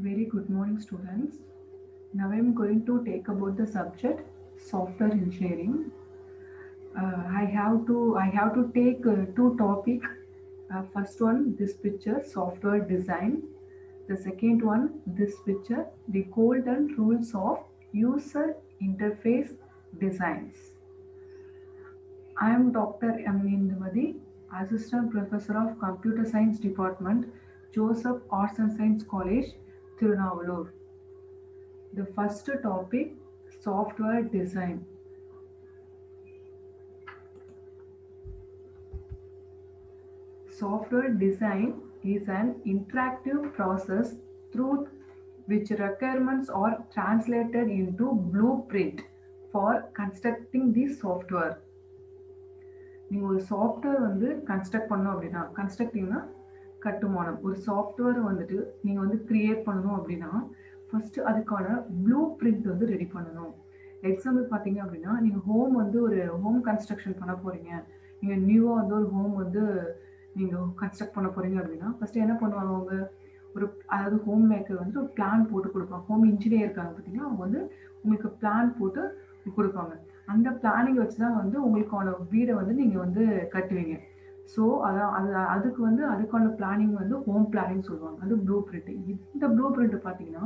Very good morning, students. Now I am going to take about the subject software engineering. I have to take two topic. First one, this picture, software design. The second one, this picture, the golden rules of user interface designs. I am Dr. M. Indumadi, Assistant Professor of Computer Science Department, Joseph Arts and Science College, Tirunavallur. The first topic, software design. Software design is an interactive process through which requirements are translated into blueprint for constructing the software. நீங்கள் ஒரு software வந்து construct பண்ணோம் அப்படின்னா கன்ஸ்ட்ரக்டிங்னா கட்டுமானம் ஒரு software வந்துட்டு நீங்கள் வந்து கிரியேட் பண்ணணும் அப்படின்னா ஃபஸ்ட்டு அதுக்கான ப்ளூ பிரிண்ட் வந்து ரெடி பண்ணணும். எக்ஸாம்பிள் பார்த்தீங்க அப்படின்னா நீங்கள் ஹோம் வந்து ஒரு ஹோம் கன்ஸ்ட்ரக்ஷன் பண்ண போகிறீங்க, நீங்கள் நியூவாக வந்து ஒரு ஹோம் வந்து நீங்கள் கன்ஸ்ட்ரக்ட் பண்ண போகிறீங்க அப்படின்னா ஃபஸ்ட்டு என்ன பண்ணுவாங்க அவங்க ஒரு அதாவது ஹோம் மேக்கர் வந்து ஒரு பிளான் போட்டு கொடுப்பாங்க. ஹோம் இன்ஜினியர் இருக்காங்க பார்த்தீங்கன்னா அவங்க வந்து உங்களுக்கு பிளான் போட்டு கொடுப்பாங்க. அந்த பிளானிங் வச்சு தான் வந்து உங்களுக்கான வீடை வந்து நீங்கள் வந்து கட்டுவீங்க. ஸோ அதுக்கு வந்து அதுக்கான பிளானிங் வந்து ஹோம் பிளானிங் சொல்லுவாங்க. அது ப்ளூ பிரிண்ட். இந்த ப்ளூ பிரிண்ட் பார்த்தீங்கன்னா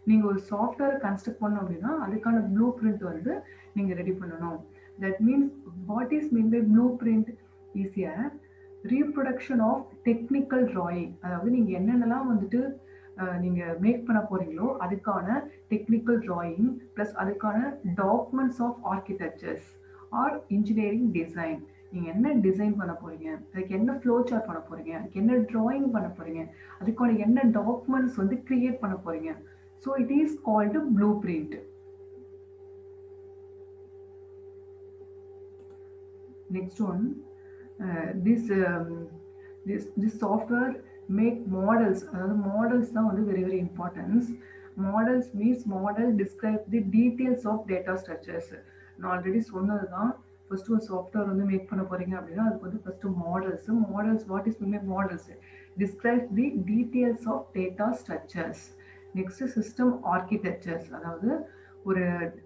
நீங்கள் ஒரு சாஃப்ட்வேர் கன்ஸ்ட்ரக்ட் பண்ணோம் அப்படின்னா அதுக்கான ப்ளூ பிரிண்ட் வந்து நீங்கள் ரெடி பண்ணணும். That means what is mean by blueprint is a reproduction of technical drawing. அதாவது நீங்கள் என்னென்னலாம் வந்துட்டு நீங்கள் மேக் பண்ண போகிறீங்களோ அதுக்கான டெக்னிக்கல் ட்ராயிங் ப்ளஸ் அதுக்கான documents of architectures or engineering design. நீங்கள் என்ன டிசைன் பண்ண போகிறீங்க, அதுக்கு என்ன ஃப்ளோ சார்ட் பண்ண போகிறீங்க, அதுக்கு என்ன ட்ராயிங் பண்ண போகிறீங்க, அதுக்கான என்ன டாக்குமெண்ட்ஸ் வந்து கிரியேட் பண்ண போகிறீங்க. So it is called blueprint. Next one, this software make models. அதாவது மாடல்ஸ் தான் வந்து very very importance. Models means model describe the details of data structures. நான் ஆல்ரெடி சொன்னது தான். ஃபர்ஸ்ட் ஒரு சாஃப்ட்வேர் வந்து மேக் பண்ண போறீங்க அப்படின்னா அதுக்கு வந்து first models what is mean models describe the details of data structures. Next system architectures. அதாவது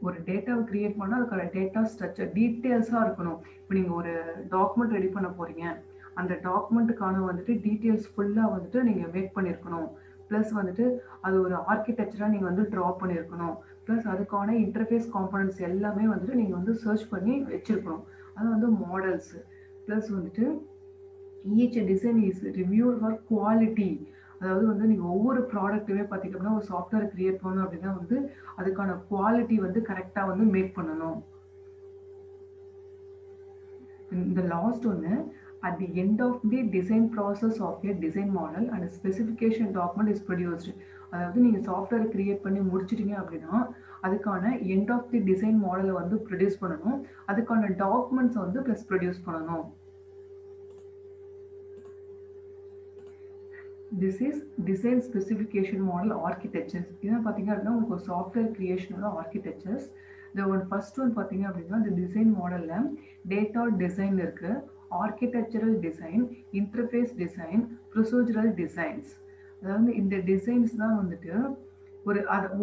ஒரு டேட்டாவை கிரியேட் பண்ணால் அதுக்கான டேட்டா ஸ்ட்ரக்சர் டீட்டெயில்ஸாக இருக்கணும். இப்போ நீங்கள் ஒரு டாக்குமெண்ட் ரெடி பண்ண போகிறீங்க, அந்த டாக்குமெண்ட்டுக்கான வந்துட்டு டீட்டெயில்ஸ் ஃபுல்லாக வந்துட்டு நீங்கள் மேக் பண்ணியிருக்கணும். ப்ளஸ் வந்துட்டு அது ஒரு ஆர்கிடெக்சராக நீங்கள் வந்து ட்ரா பண்ணியிருக்கணும். ப்ளஸ் அதுக்கான இன்டர்ஃபேஸ் காம்பனன்ட்ஸ் எல்லாமே வந்துட்டு நீங்கள் வந்து சர்ச் பண்ணி வச்சுருக்கணும். அது வந்து மாடல்ஸு. ப்ளஸ் வந்துட்டு each design is review for quality. அதாவது வந்து நீங்கள் ஒவ்வொரு ப்ராடக்ட்டுமே பார்த்திங்க அப்படின்னா ஒரு சாஃப்ட்வேர் கிரியேட் பண்ணணும் அப்படின்னா வந்து அதுக்கான குவாலிட்டி வந்து கரெக்டாக வந்து மேக் பண்ணணும். இந்த லாஸ்ட் ஒன்று, at the end of the design process of a design model and a specification document is produced. அதாவது நீங்கள் சாஃப்ட்வேர் கிரியேட் பண்ணி முடிச்சிட்டிங்க அப்படின்னா அதுக்கான எண்ட் ஆஃப் தி டிசைன் மாடலை வந்து ப்ரொடியூஸ் பண்ணணும், அதுக்கான டாக்குமெண்ட்ஸை வந்து ப்ளஸ் ப்ரொடியூஸ் பண்ணணும். This is design specification model architectures. இதான் பார்த்தீங்க அப்படின்னா உங்களுக்கு ஒரு சாஃப்ட்வேர் கிரியேஷனோட ஆர்கிடெக்சர்ஸ். இந்த ஃபர்ஸ்ட் ஒன் பார்த்தீங்க அப்படின்னா இந்த டிசைன் மாடலில் டேட்டா டிசைன் இருக்குது, architectural design, interface design, procedural designs. அதாவது இந்த டிசைன்ஸ் தான் வந்துட்டு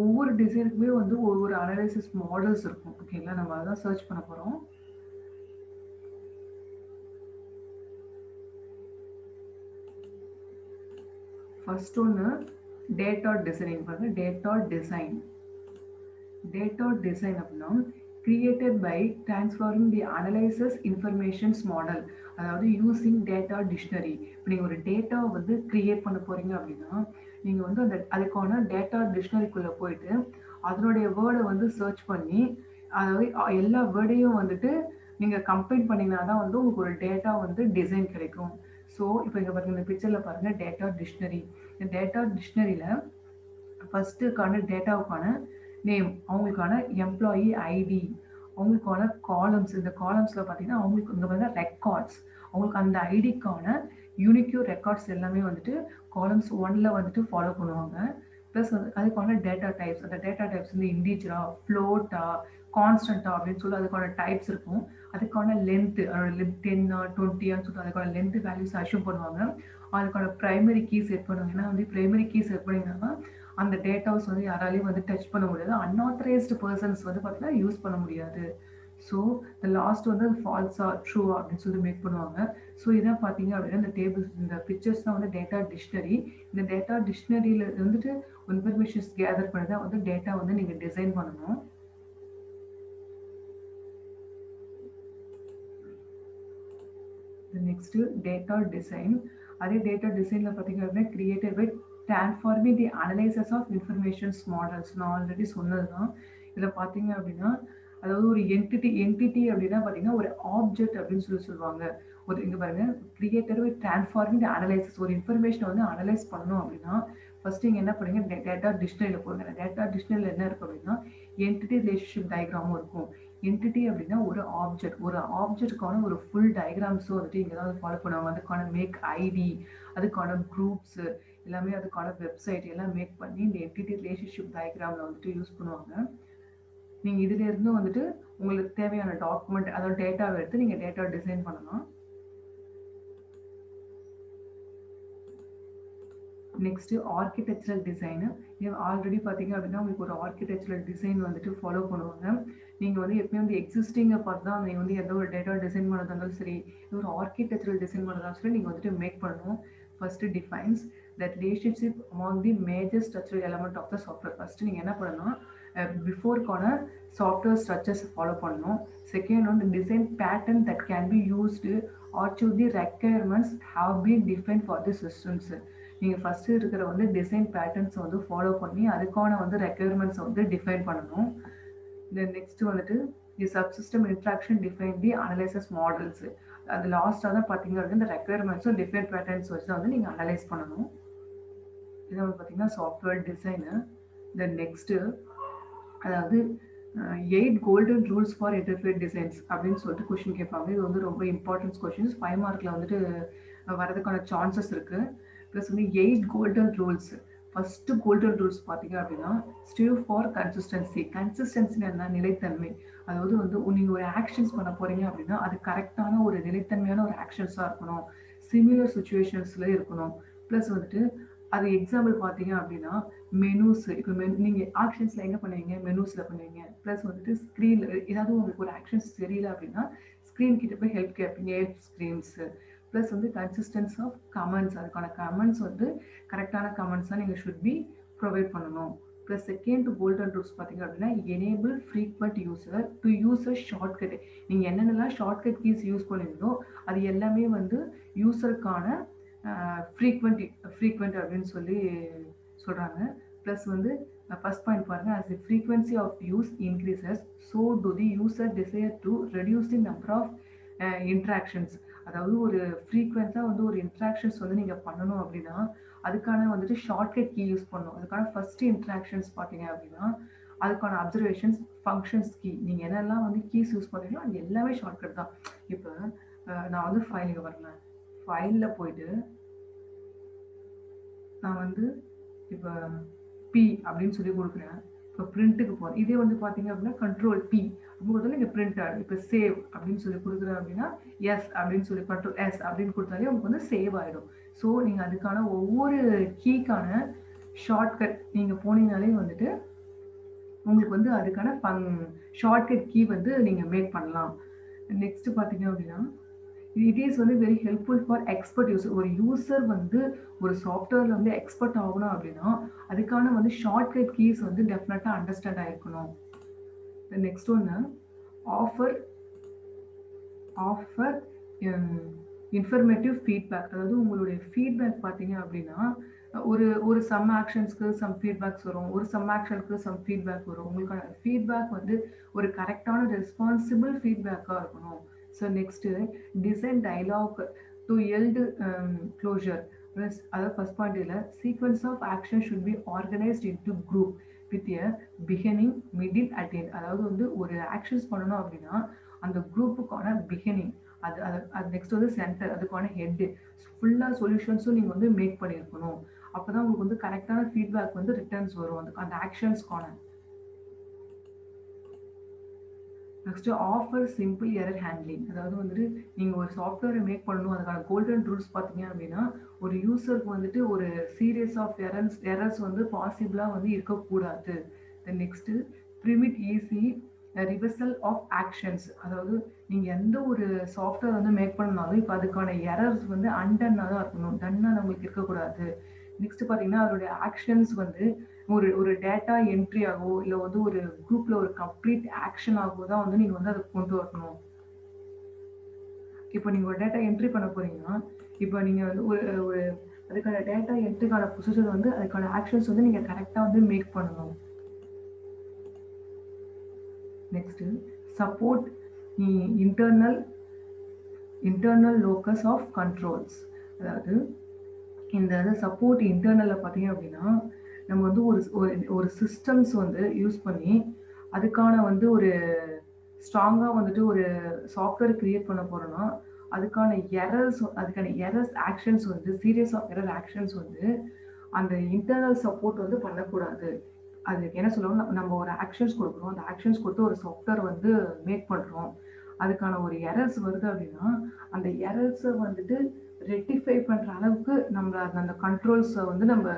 ஒவ்வொரு டிசைனுக்குமே வந்து ஒவ்வொரு அனாலிசிஸ் மாடல்ஸ் இருக்கும். ஓகேங்களா, நம்ம அதான் சர்ச் பண்ண போகிறோம். ஃபர்ஸ்ட் ஒன்று டேட்டா டிசைனிங் பாருங்க. டேட்டா டிசைன் அப்படின்னா created by transferring the analysis informations model. அதாவது யூஸிங் டேட்டா டிக்ஷனரி. இப்போ நீங்கள் ஒரு டேட்டாவை வந்து கிரியேட் பண்ண போகிறீங்க அப்படின்னா நீங்கள் வந்து அதுக்கான டேட்டா டிக்ஷனரிக்குள்ளே போயிட்டு அதனுடைய வேர்டை வந்து சர்ச் பண்ணி அதாவது எல்லா வேர்டையும் வந்துட்டு நீங்கள் கம்பைன் பண்ணிங்கன்னா தான் வந்து உங்களுக்கு ஒரு டேட்டா வந்து டிசைன் கிடைக்கும். ஸோ இப்போ இங்கே பாருங்கள், இந்த பிக்சரில் பாருங்கள் டேட்டா டிக்ஷனரி. இந்த டேட்டா டிக்ஷனரியில் ஃபஸ்ட்டுக்கான டேட்டாவுக்கான நேம், அவங்களுக்கான எம்ப்ளாயி ஐடி, அவங்களுக்கான காலம்ஸ். இந்த காலம்ஸில் பார்த்தீங்கன்னா அவங்களுக்கு இங்கே வந்து ரெக்கார்ட்ஸ், அவங்களுக்கு அந்த ஐடிக்கான யூனிக்யூ ரெக்கார்ட்ஸ் எல்லாமே வந்துட்டு காலம்ஸ் 1ல் வந்துட்டு ஃபாலோ பண்ணுவாங்க. ப்ளஸ் அதுக்கான டேட்டா டைப்ஸ், அந்த டேட்டா டைப்ஸ் வந்து இண்டீஜரா, ஃப்ளோட்டா, கான்ஸ்டன்ட்டா அப்படின்னு சொல்லி அதுக்கான டைப்ஸ் இருக்கும். அதுக்கான லென்த்து, அதோட லென்த் 10 20 சொல்லிட்டு அதுக்கான லென்த்து வேல்யூஸ் அஷ்யூம் பண்ணுவாங்க. அதுக்கான ப்ரைமரி கீ செட் பண்ணுவாங்க. ஏன்னா வந்து ப்ரைமரி கீ செட் பண்ணிங்கன்னா அந்த டேட்டாஸ் வந்து யாராலையும் வந்து டச் பண்ண முடியாது. அன்ஆத்தரைஸ்டு பர்சன்ஸ் வந்து பார்த்தீங்கன்னா யூஸ் பண்ண முடியாது. ஸோ இந்த லாஸ்ட் வந்து ஃபால்ஸா ட்ரூ அப்படின்னு சொல்லி மேக் பண்ணுவாங்க. ஸோ இதான் பார்த்தீங்க அப்படின்னா இந்த டேபிள்ஸ் இந்த பிக்சர்ஸ் தான் வந்து டேட்டா டிக்ஷனரி. இந்த டேட்டா டிக்ஷனரியில் வந்துட்டு இன்ஃபர்மேஷன்ஸ் கேதர் பண்ணி தான் வந்து டேட்டா வந்து நீங்கள் டிசைன் பண்ணணும். Next data design. அதே டேட்டா டிசைனில் பார்த்தீங்க அப்படின்னா created by transforming the analysis of informations models. நான் ஆல்ரெடி சொன்னது தான். இதில் பார்த்தீங்க அப்படின்னா அதாவது ஒரு என்டிட்டி அப்படின்னா பார்த்தீங்கன்னா ஒரு ஆப்ஜெக்ட் அப்படின்னு சொல்லுவாங்க. ஒரு இங்கே பாருங்க created by transforming the analysis. ஒரு இன்ஃபர்மேஷனை வந்து அனலைஸ் பண்ணணும் அப்படின்னா ஃபர்ஸ்ட் நீங்கள் என்ன பண்ணுங்க டேட்டா டிக்ஷனரியில் போடுங்க. டேட்டா டிக்ஷனரியில் என்ன இருக்கும் அப்படின்னா என்டிட்டி ரிலேஷன்ஷிப் டயக்ராமும் இருக்கும். என்டிட்டி அப்படின்னா ஒரு ஆப்ஜெக்டுக்கான ஒரு ஃபுல் டயக்ராம்ஸும் வந்துட்டு இங்கே தான் ஃபாலோ பண்ணுவாங்க. அதுக்கான மேக் ஐடி, அதுக்கான குரூப்ஸ் எல்லாமே, அதுக்கான வெப்சைட் எல்லாம் மேக் பண்ணி இந்த என்டிட்டி ரிலேஷன்ஷிப் டயக்ராமில் வந்துட்டு யூஸ் பண்ணுவாங்க. நீங்கள் இதிலேருந்து வந்துட்டு உங்களுக்கு தேவையான டாக்குமெண்ட் அதாவது டேட்டாவை எடுத்து நீங்கள் டேட்டா டிசைன் பண்ணலாம். Next architectural design. ஆல்ரெடி பார்த்தீங்க அப்படின்னா உங்களுக்கு ஒரு ஆர்கிடெக்சரல் டிசைன் வந்துட்டு ஃபாலோ பண்ணுவாங்க. நீங்கள் வந்து எப்பயும் வந்து எக்ஸிஸ்டிங்கை பார்த்து தான் நீங்கள் வந்து எந்த ஒரு டேட்டா டிசைன் பண்ணதாக இருந்தாலும் சரி, ஒரு ஆர்கிடெக்சரல் டிசைன் பண்ணதாக சரி நீங்கள் வந்துட்டு மேக் பண்ணணும். First defines that relationship among the major structural element of the software. First நீங்கள் என்ன பண்ணணும் பிஃபோர்க்கான சாஃப்ட்வேர் ஸ்ட்ரக்சர்ஸ் ஃபாலோ பண்ணணும். செகண்ட் வந்து design pattern that can be used or to the requirements have been define for the systems. நீங்கள் first இருக்கிற வந்து design பேட்டர்ன்ஸை வந்து ஃபாலோ பண்ணி அதுக்கான வந்து ரெக்யர்மெண்ட்ஸை வந்து டிஃபைன் பண்ணணும். தென் நெக்ஸ்ட் வந்துட்டு the subsystem interaction define the analysis models. அது லாஸ்ட்டாக தான் பார்த்தீங்க அப்படின்னா இந்த ரெக்யர்மெண்ட்ஸும் டிஃபைன் பேட்டர்ன்ஸ் வச்சு தான் வந்து நீங்கள் அனலைஸ் பண்ணணும். இதை வந்து பார்த்தீங்கன்னா சாஃப்ட்வேர் டிசைனு. தென் நெக்ஸ்ட்டு அதாவது 8 golden rules for interface designs அப்படின்னு சொல்லிட்டு கொஷின் கேட்பாங்க. இது வந்து ரொம்ப இம்பார்ட்டன்ஸ் கொஷின்ஸ். 5 மார்க்கில் வந்துட்டு வரதுக்கான சான்சஸ் இருக்குது. ப்ளஸ் வந்து 8 golden rules. First golden rules பார்த்தீங்க அப்படின்னா ஸ்டிவ் ஃபார் கன்சிஸ்டன்சி. கன்சிஸ்டன்சின்னு என்ன? நிலைத்தன்மை. அதாவது வந்து நீங்கள் ஒரு ஆக்ஷன்ஸ் பண்ண போகிறீங்க அப்படின்னா அது கரெக்டான ஒரு நிலைத்தன்மையான ஒரு ஆக்ஷன்ஸாக இருக்கணும். சிமிலர் சுச்சுவேஷன்ஸில் இருக்கணும். ப்ளஸ் வந்துட்டு அது எக்ஸாம்பிள் பார்த்தீங்க அப்படின்னா மெனூஸ். இப்போ நீங்கள் ஆக்ஷன்ஸில் எங்கே பண்ணுவீங்க? மெனூஸில் பண்ணுவீங்க. ப்ளஸ் வந்துட்டு ஸ்க்ரீனில் ஏதாவது உங்களுக்கு ஒரு ஆக்ஷன்ஸ் தெரியல அப்படின்னா ஸ்க்ரீன் கிட்ட போய் ஹெல்ப் கேட்பீங்க, ஹெல்ப் ஸ்க்ரீன்ஸு. ப்ளஸ் வந்து கன்சிஸ்டன்ஸ் ஆஃப் கமெண்ட்ஸ். அதுக்கான கமெண்ட்ஸ் வந்து கரெக்டான கமெண்ட்ஸாக நீங்கள் ஷுட் பி ப்ரொவைட் பண்ணணும். ப்ளஸ் செகண்ட் கோல்டன் ரூல்ஸ் பார்த்தீங்க அப்படின்னா enable frequent user to use a shortcut. நீங்கள் என்னென்னலாம் ஷார்ட்கட் கீஸ் யூஸ் பண்ணுவீங்களோ அது எல்லாமே வந்து யூசருக்கான ஃப்ரீக்வெண்ட் அப்படின்னு சொல்லி சொல்கிறாங்க. ப்ளஸ் வந்து ஃபர்ஸ்ட் பாயிண்ட் பாருங்கள், as the frequency of use increases so do the user desire to reduce the number of interactions. அதாவது ஒரு ஃப்ரீக்வெண்ட்டாக வந்து ஒரு இன்ட்ராக்ஷன்ஸ் வந்து நீங்கள் பண்ணணும் அப்படின்னா அதுக்கான வந்துட்டு ஷார்ட்கட் கீ யூஸ் பண்ணணும். அதுக்கான ஃபர்ஸ்ட் இன்ட்ராக்ஷன்ஸ் பார்த்தீங்க அப்படின்னா அதுக்கான அப்சர்வேஷன்ஸ் ஃபங்க்ஷன்ஸ் கீ. நீங்கள் என்னெல்லாம் வந்து கீஸ் யூஸ் பண்ணுறீங்களோ அது எல்லாமே ஷார்ட்கட் தான். இப்போ நான் வந்து ஃபைலுக்கு வரேன். ஃபைலில் போயிட்டு நான் வந்து இப்போ பி அப்படின்னு சொல்லி கொடுக்குறேன். இப்போ பிரிண்ட்டுக்கு போகிறேன். இதே வந்து பார்த்தீங்க அப்படின்னா கண்ட்ரோல் பி அப்போ இங்கே பிரிண்ட் ஆகிடும். இப்போ சேவ் அப்படின்னு சொல்லி கொடுக்குறேன் அப்படின்னா எஸ் அப்படின்னு சொல்லி கண்ட்ரோல் எஸ் அப்படின்னு கொடுத்தாலே உங்களுக்கு வந்து சேவ் ஆகிடும். ஸோ நீங்கள் அதுக்கான ஒவ்வொரு கீக்கான ஷார்ட்கட் நீங்கள் போனீங்கனாலே வந்துட்டு உங்களுக்கு வந்து அதுக்கான ஷார்ட்கட் கீ வந்து நீங்கள் மேக் பண்ணலாம். நெக்ஸ்ட் பார்த்தீங்க அப்படின்னா இட் இஸ் வந்து very helpful for expert user. ஒரு யூசர் வந்து ஒரு சாஃப்ட்வேரில் வந்து எக்ஸ்பர்ட் ஆகணும் அப்படின்னா அதுக்கான வந்து ஷார்ட்கட் கீஸ் வந்து டெஃபினட்டாக அண்டர்ஸ்டாண்ட் ஆகிருக்கணும். நெக்ஸ்ட் ஒன்று ஆஃபர் இன்ஃபர்மேட்டிவ் ஃபீட்பேக். அதாவது உங்களுடைய ஃபீட்பேக் பார்த்தீங்க அப்படின்னா ஒரு சம் ஆக்ஷன்ஸ்க்கு சம் ஃபீட்பேக்ஸ் வரும், ஒரு சம் ஆக்ஷனுக்கு சம் ஃபீட்பேக் வரும். உங்களுக்கான ஃபீட்பேக் வந்து ஒரு கரெக்டான ரெஸ்பான்சிபிள் ஃபீட்பேக்காக இருக்கணும். So next design dialogue to yield closure. அதாவது ஃபர்ஸ்ட் பாயிண்ட்டில் sequence of action should be organised into group with a beginning middle at end. அதாவது வந்து ஒரு ஆக்ஷன்ஸ் பண்ணணும் அப்படின்னா அந்த குரூப்புக்கான பிகினிங் அது நெக்ஸ்ட் வந்து சென்டர், அதுக்கான ஹெட்டு, ஃபுல்லாக சொல்யூஷன்ஸும் நீங்கள் வந்து மேக் பண்ணியிருக்கணும். அப்போ தான் உங்களுக்கு வந்து கரெக்டான ஃபீட்பேக் வந்து ரிட்டர்ன்ஸ் வரும் அந்த ஆக்ஷன்ஸ்க்கான. Next offer simple error handling. அதாவது வந்துட்டு நீங்கள் ஒரு சாஃப்ட்வேரை மேக் பண்ணணும், அதுக்கான கோல்டன் ரூல்ஸ் பார்த்தீங்க அப்படின்னா, ஒரு யூசருக்கு வந்துட்டு ஒரு சீரியஸ் ஆஃப் எரர்ஸ் வந்து பாசிபிளாக வந்து இருக்கக்கூடாது. Then next permit easy reversal of actions. அதாவது நீங்கள் எந்த ஒரு சாஃப்ட்வேர் வந்து மேக் பண்ணாலும் இப்போ அதுக்கான எரர்ஸ் வந்து அன்டன்னாக தான் இருக்கணும், டன்னாக நம்மளுக்கு இருக்கக்கூடாது. நெக்ஸ்ட் பார்த்தீங்கன்னா அதோடைய ஆக்ஷன்ஸ் வந்து ஒரு டேட்டா என்ட்ரி ஆகவோ இல்லை வந்து ஒரு குரூப்ல ஒரு கம்ப்ளீட் ஆக்ஷன் ஆகவோ தான் வந்து நீங்கள் வந்து அதை கொண்டு வரணும். இப்போ நீங்கள் ஒரு டேட்டா என்ட்ரி பண்ண போறீங்கன்னா இப்போ நீங்கள் வந்து ஒரு ஒரு அதுக்கான டேட்டா என்ட்ரிக்கான ப்ரொசீஜர் வந்து அதுக்கான ஆக்ஷன்ஸ் வந்து நீங்கள் கரெக்டாக வந்து மேக் பண்ணணும். Next support internal locus of controls. அதாவது இந்த சப்போர்ட் இன்டர்னலில் பார்த்தீங்க அப்படின்னா நம்ம வந்து ஒரு சிஸ்டம்ஸ் வந்து யூஸ் பண்ணி அதுக்கான வந்து ஒரு ஸ்ட்ராங்காக வந்துட்டு ஒரு சாஃப்ட்வேர் கிரியேட் பண்ண போகிறோன்னா அதுக்கான எரர்ஸ் ஆக்ஷன்ஸ் வந்து சீரியஸ் ஆஃப் எரர் ஆக்ஷன்ஸ் வந்து அந்த இன்டர்னல் சப்போர்ட் வந்து பண்ணக்கூடாது. அதுக்கு என்ன சொல்லுவோம், நம்ம ஒரு ஆக்ஷன்ஸ் கொடுக்குறோம், அந்த ஆக்ஷன்ஸ் கொடுத்து ஒரு சாஃப்ட்வேர் வந்து மேக் பண்ணுறோம், அதுக்கான ஒரு எரர்ஸ் வருது அப்படின்னா அந்த எரர்ஸை வந்துட்டு ரெக்டிஃபை பண்ணுற அளவுக்கு நம்ம அந்த கண்ட்ரோல்ஸை வந்து நம்ம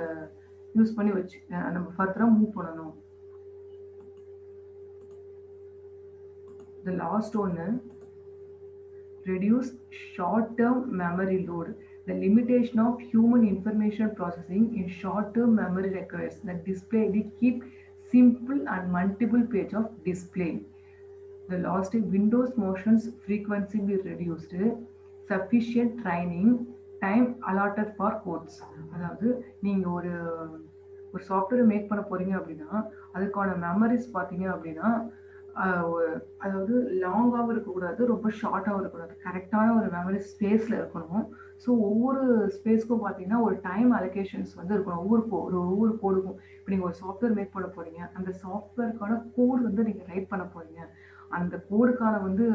யூஸ் பண்ணி வச்சு நம்ம ஃபர்தராக மூவ் பண்ணணும். The last one, reduce short-term memory load. The limitation of human information processing in short-term memory requires that display keep simple and multiple page of display. The last, Windows motions frequency be reduced. Sufficient training time allotted for codes. அதாவது நீங்கள் ஒரு software make பண்ண போறீங்க அப்படின்னா அதுக்கான memories பார்த்தீங்க அப்படின்னா அதாவது லாங்காகவும் இருக்கக்கூடாது, ரொம்ப ஷார்ட்டாகவும் இருக்கக்கூடாது, கரெக்டான ஒரு மெமரி ஸ்பேஸில் இருக்கணும். ஸோ ஒவ்வொரு ஸ்பேஸ்க்கும் பார்த்தீங்கன்னா ஒரு டைம் அலோகேஷன்ஸ் வந்து இருக்கணும். ஒவ்வொரு கோடுக்கும் இப்போ நீங்கள் ஒரு சாஃப்ட்வேர் மேக் பண்ண போகிறீங்க, அந்த சாஃப்ட்வேருக்கான கோடு வந்து நீங்கள் ரைட் பண்ண போகிறீங்க. அந்த கோடுக்கான வந்து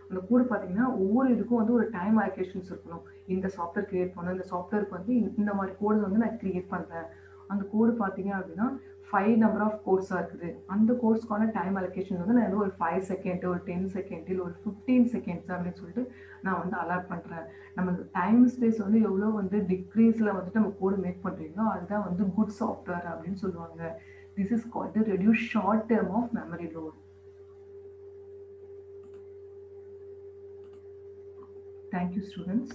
அந்த கோடு பார்த்தீங்கன்னா ஒவ்வொரு இதுக்கும் வந்து ஒரு டைம் அலோகேஷன்ஸ் இருக்கணும். இந்த சாஃப்ட்வேர் கிரியேட் பண்ண இந்த சாஃப்ட்வேருக்கு வந்து இந்த மாதிரி கோடு வந்து நான் கிரியேட் பண்ணுறேன். அந்த கோடு பார்த்தீங்க அப்படின்னா 5 நம்பர் ஆஃப் கோர்ஸாக இருக்குது. அந்த கோர்ஸ்க்கான டைம் அலோகேஷன் வந்து நான் ஒரு 5 செகண்ட், ஒரு 10 செகண்ட், இல்லை ஒரு 15 செகண்ட்ஸ் அப்படின்னு சொல்லிட்டு நான் வந்து அலாட் பண்ணுறேன். நம்ம டைம் ஸ்பேஸ் வந்து எவ்வளோ வந்து டிக்ரீஸில் வந்துட்டு நம்ம கோடு மேக் பண்ணுறீங்களோ அதுதான் வந்து குட் சாஃப்ட்வேர் அப்படின்னு சொல்லுவாங்க. This is called to reduce short term of memory load. Thank you, students.